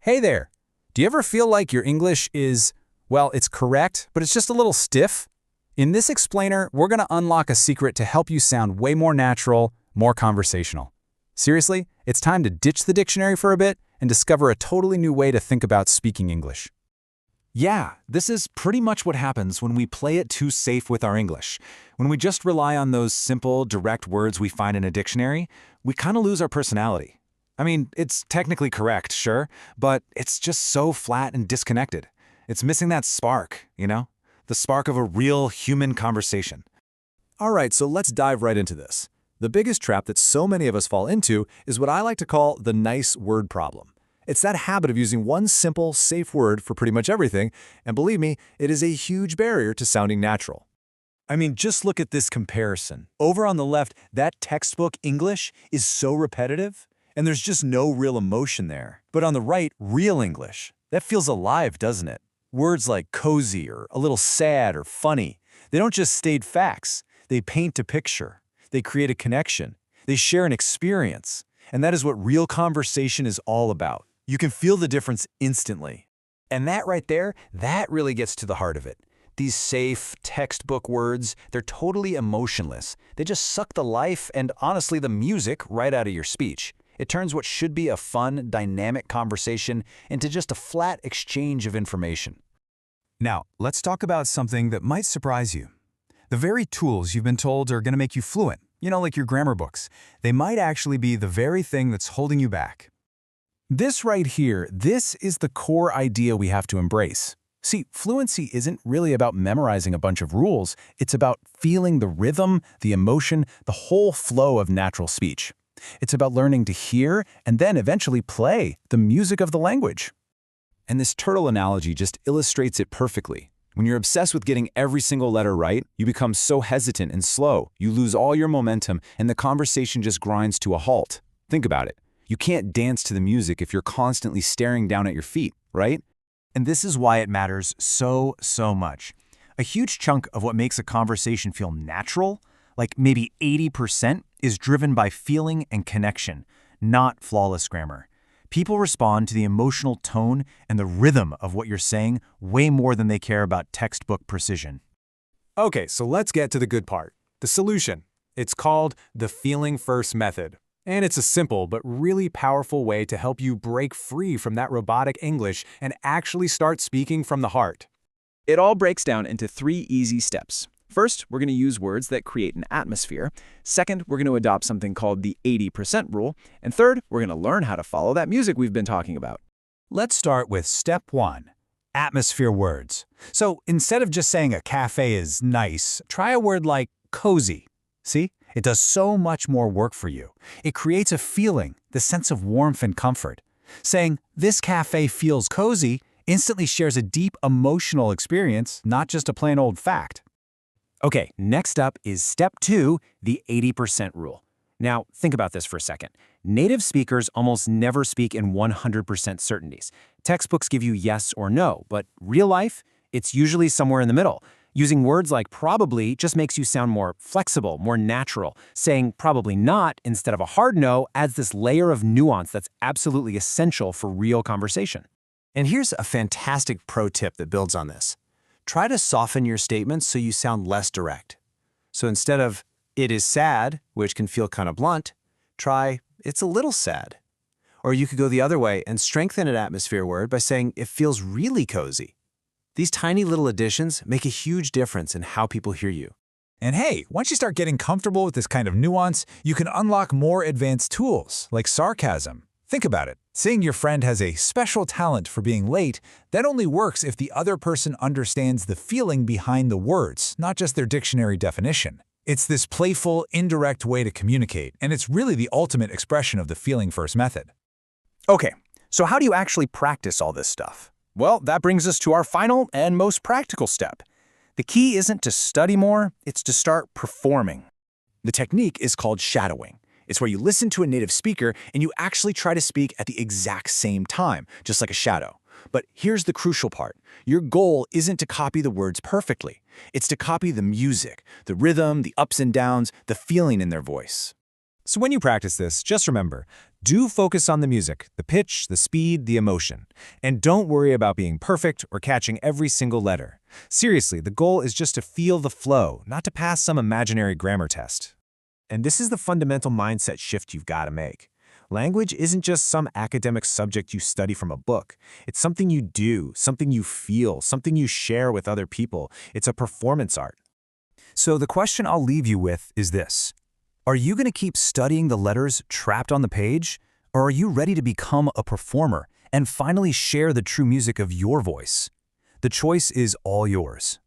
Hey there! Do you ever feel like your English is, well, it's correct, but it's just a little stiff? In this explainer, we're going to unlock a secret to help you sound way more natural, more conversational. Seriously, it's time to ditch the dictionary for a bit and discover a totally new way to think about speaking English. Yeah, this is pretty much what happens when we play it too safe with our English. When we just rely on those simple, direct words we find in a dictionary, we kind of lose our personality. I mean, it's technically correct, sure, but it's just so flat and disconnected. It's missing that spark, the spark of a real human conversation. All right, so let's dive right into this. The biggest trap that so many of us fall into is what I like to call the nice word problem. It's that habit of using one simple, safe word for pretty much everything, and believe me, it is a huge barrier to sounding natural. I mean, just look at this comparison. Over on the left, that textbook English is so repetitive, and there's just no real emotion there. But on the right, real English. That feels alive, doesn't it? Words like cozy or a little sad or funny, they don't just state facts. They paint a picture. They create a connection. They share an experience. And that is what real conversation is all about. You can feel the difference instantly. And that right there, that really gets to the heart of it. These safe, textbook words, they're totally emotionless. They just suck the life and, honestly, the music right out of your speech. It turns what should be a fun, dynamic conversation into just a flat exchange of information. Now, let's talk about something that might surprise you. The very tools you've been told are going to make you fluent, like your grammar books, they might actually be the very thing that's holding you back. This right here, this is the core idea we have to embrace. See, fluency isn't really about memorizing a bunch of rules. It's about feeling the rhythm, the emotion, the whole flow of natural speech. It's about learning to hear and then eventually play the music of the language. And this turtle analogy just illustrates it perfectly. When you're obsessed with getting every single letter right, you become so hesitant and slow, you lose all your momentum, and the conversation just grinds to a halt. Think about it. You can't dance to the music if you're constantly staring down at your feet, right? And this is why it matters so much. A huge chunk of what makes a conversation feel natural, like maybe 80%, is driven by feeling and connection, not flawless grammar. People respond to the emotional tone and the rhythm of what you're saying way more than they care about textbook precision. Okay, so let's get to the good part, the solution. It's called the feeling first method. And it's a simple but really powerful way to help you break free from that robotic English and actually start speaking from the heart. It all breaks down into 3 easy steps. First, we're going to use words that create an atmosphere. Second, we're going to adopt something called the 80% rule. And third, we're going to learn how to follow that music we've been talking about. Let's start with step 1, atmosphere words. So instead of just saying a cafe is nice, try a word like cozy. See? It does so much more work for you. It creates a feeling, the sense of warmth and comfort. Saying, this cafe feels cozy, instantly shares a deep emotional experience, not just a plain old fact. Okay, next up is step 2, the 80% rule. Now, think about this for a second. Native speakers almost never speak in 100% certainties. Textbooks give you yes or no, but real life, it's usually somewhere in the middle. Using words like probably just makes you sound more flexible, more natural. Saying probably not instead of a hard no adds this layer of nuance that's absolutely essential for real conversation. And here's a fantastic pro tip that builds on this. Try to soften your statements so you sound less direct. So instead of, it is sad, which can feel kind of blunt, try, it's a little sad. Or you could go the other way and strengthen an atmosphere word by saying, it feels really cozy. These tiny little additions make a huge difference in how people hear you. And hey, once you start getting comfortable with this kind of nuance, you can unlock more advanced tools, like sarcasm. Think about it. Saying your friend has a special talent for being late, that only works if the other person understands the feeling behind the words, not just their dictionary definition. It's this playful, indirect way to communicate, and it's really the ultimate expression of the feeling first method. Okay, so how do you actually practice all this stuff? Well, that brings us to our final and most practical step. The key isn't to study more, it's to start performing. The technique is called shadowing. It's where you listen to a native speaker and you actually try to speak at the exact same time, just like a shadow. But here's the crucial part. Your goal isn't to copy the words perfectly. It's to copy the music, the rhythm, the ups and downs, the feeling in their voice. So when you practice this, just remember, do focus on the music, the pitch, the speed, the emotion. And don't worry about being perfect or catching every single letter. Seriously, the goal is just to feel the flow, not to pass some imaginary grammar test. And this is the fundamental mindset shift you've got to make. Language isn't just some academic subject you study from a book. It's something you do, something you feel, something you share with other people. It's a performance art. So the question I'll leave you with is this. Are you going to keep studying the letters trapped on the page? Or are you ready to become a performer and finally share the true music of your voice? The choice is all yours.